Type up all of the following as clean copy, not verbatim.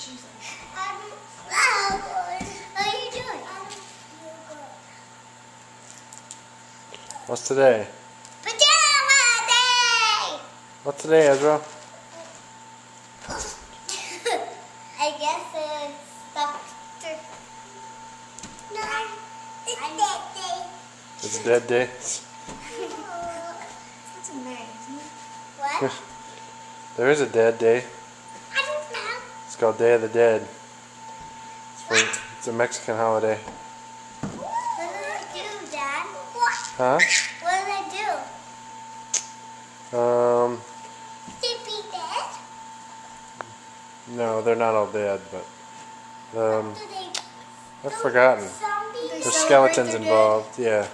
shoes on. What are you doing? What's today? Pajama day! What's today, Ezra? I guess it's Dr. No, it's dead day. It's a dead day. It's in May, isn't it? What? There is a dead day. I don't know. It's called Day of the Dead. It's a Mexican holiday. What did I do, Dad? What? Huh? What did I do? Sleepy dead? No, they're not all dead, but Do they I've forgotten. zombie? There's celebrate skeletons their dead? involved. Yeah.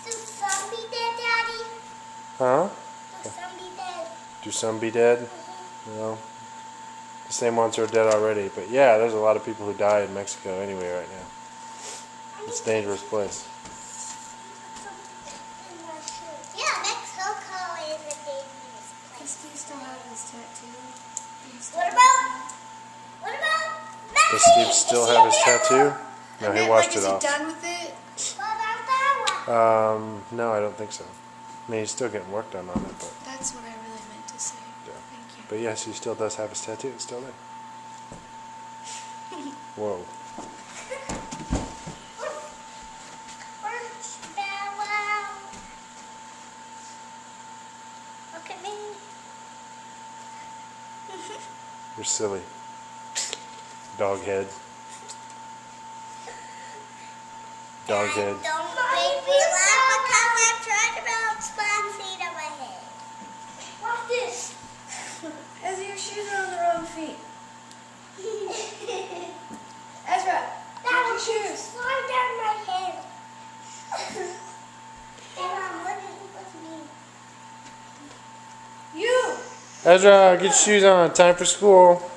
Do zombie dead, Daddy? Huh? Do zombie dead? Do some be dead? No. The same ones who are dead already. But yeah, there's a lot of people who die in Mexico anyway right now. It's a dangerous place. Yeah, Mexico is a dangerous Does place. Steve still have his tattoo? What about Does Steve still have his tattoo? No, he washed is it he off. done with it? What about that one? No, I don't think so. I mean, he's still getting work done on it, but That's what I really meant to say. Yeah. Thank you. but yes, he still does have his tattoo. It's still there. Whoa. Marshmallow. Look at me. You're silly. Dog head. Dog head. Don't make me laugh because I'm trying to build splash seed on my head. Watch this. Ezra, your shoes are on the wrong feet. Ezra, That your was shoes. slide down my head. And I'm looking with me. You! Ezra, get your shoes on. Time for school.